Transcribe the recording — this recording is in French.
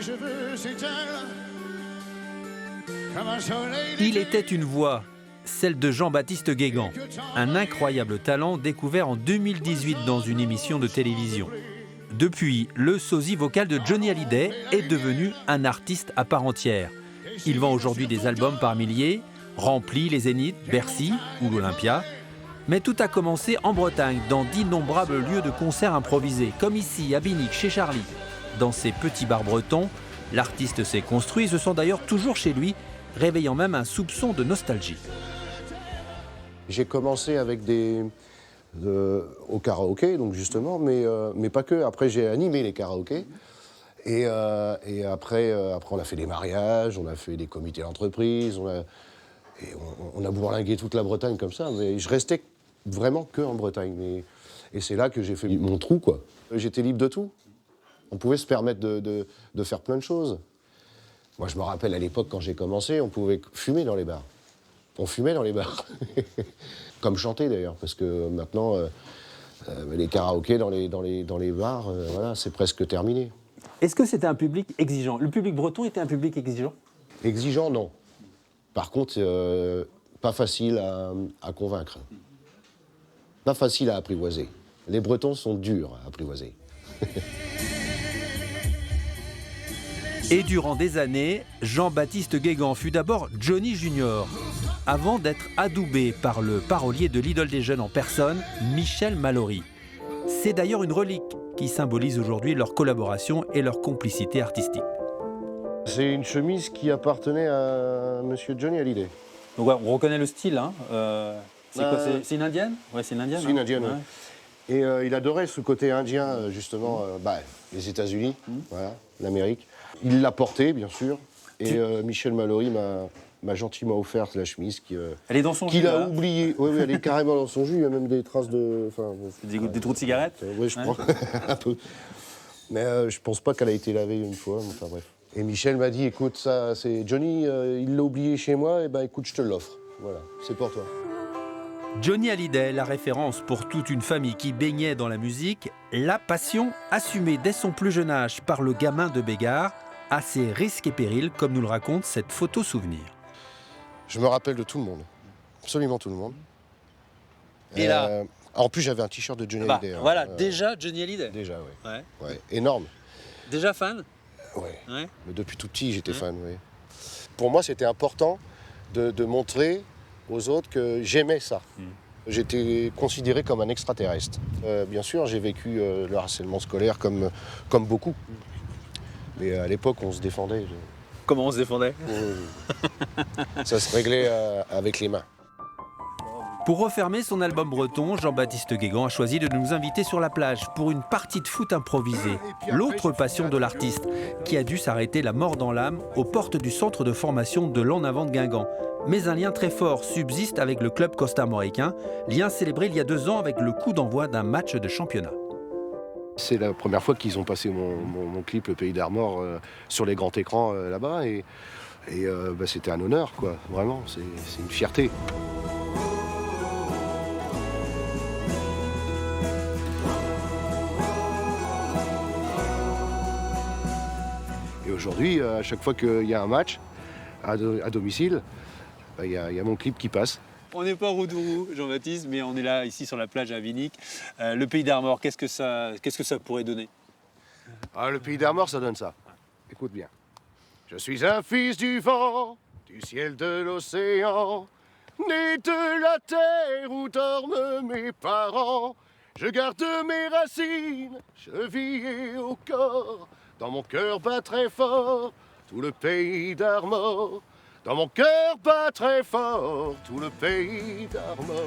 cheveux s'éteindre comme un soleil. Il était une voix, celle de Jean-Baptiste Guégan, un incroyable talent découvert en 2018 dans une émission de télévision. Depuis, le sosie vocal de Johnny Hallyday est devenu un artiste à part entière. Il vend aujourd'hui des albums par milliers, remplit les Zéniths, Bercy ou l'Olympia. Mais tout a commencé en Bretagne, dans d'innombrables lieux de concerts improvisés, comme ici à Binic, chez Charlie. Dans ces petits bars bretons, l'artiste s'est construit et se sent d'ailleurs toujours chez lui, réveillant même un soupçon de nostalgie. J'ai commencé avec au karaoké, donc justement, mais pas que. Après, j'ai animé les karaokés. Et après, on a fait des mariages, on a fait des comités d'entreprise, on a bourlingué toute la Bretagne comme ça. Mais je restais vraiment que en Bretagne. Et c'est là que j'ai fait mon trou, quoi. J'étais libre de tout. On pouvait se permettre de faire plein de choses. Moi, je me rappelle à l'époque, quand j'ai commencé, on pouvait fumer dans les bars. On fumait dans les bars. Comme chanter, d'ailleurs, parce que maintenant, les karaokés dans les bars, voilà, c'est presque terminé. Est-ce que c'était un public exigeant? Le public breton était un public exigeant? Exigeant, non. Par contre, pas facile à convaincre. Pas facile à apprivoiser. Les Bretons sont durs à apprivoiser. Et durant des années, Jean-Baptiste Guégan fut d'abord Johnny Junior, avant d'être adoubé par le parolier de l'idole des jeunes en personne, Michel Mallory. C'est d'ailleurs une relique qui symbolise aujourd'hui leur collaboration et leur complicité artistique. C'est une chemise qui appartenait à monsieur Johnny Hallyday. Donc ouais, on reconnaît le style, hein. C'est quoi, c'est une indienne? Ouais, c'est une indienne. C'est une indienne, ouais. Et il adorait ce côté indien, justement, les États-Unis, voilà, l'Amérique. Il l'a porté, bien sûr, et Michel Mallory m'a gentiment offert la chemise elle est dans son jus, qu'il a là. oublié. Oui, elle est carrément dans son jus, il y a même des traces de... Des trous de cigarettes? Oui, je crois, un peu. Mais je pense pas qu'elle a été lavée une fois, enfin bref. Et Michel m'a dit, écoute, ça, c'est Johnny, il l'a oublié chez moi, et ben écoute, je te l'offre. Voilà, c'est pour toi. Johnny Hallyday, la référence pour toute une famille qui baignait dans la musique, la passion assumée dès son plus jeune âge par le gamin de Bégard, à ses risques et périls, comme nous le raconte cette photo souvenir. Je me rappelle de tout le monde, absolument tout le monde. Et là en plus, j'avais un t-shirt de Johnny Hallyday. Voilà, déjà Johnny Hallyday. Déjà, oui. Ouais. Ouais, énorme. Déjà fan? Ouais. Ouais. Mais depuis tout petit, j'étais fan, oui. Pour moi, c'était important de montrer aux autres que j'aimais ça. J'étais considéré comme un extraterrestre. Bien sûr, j'ai vécu le harcèlement scolaire comme beaucoup. Mais à l'époque, on se défendait. Comment on se défendait? Ça se réglait avec les mains. Pour refermer son album breton, Jean-Baptiste Guégan a choisi de nous inviter sur la plage pour une partie de foot improvisée. L'autre passion de l'artiste, qui a dû s'arrêter la mort dans l'âme aux portes du centre de formation de l'En Avant de Guingamp. Mais un lien très fort subsiste avec le club costarmoricain, lien célébré il y a 2 ans avec le coup d'envoi d'un match de championnat. C'est la première fois qu'ils ont passé mon clip Le Pays d'Armor sur les grands écrans là-bas. Et c'était un honneur, quoi. Vraiment, c'est une fierté. Et aujourd'hui, à chaque fois qu'il y a un match à domicile, il y a mon clip qui passe. On n'est pas au Roudourou, Jean-Baptiste, mais on est là, ici, sur la plage à Vinic. Le Pays d'Armor, qu'est-ce que ça pourrait donner? Le Pays d'Armor, ça donne ça. Écoute bien. Je suis un fils du vent, du ciel de l'océan, né de la terre où dorment mes parents. Je garde mes racines, chevillées au corps. Dans mon cœur bat très fort tout le Pays d'Armor. Dans mon cœur bat très fort tout le Pays d'Armor.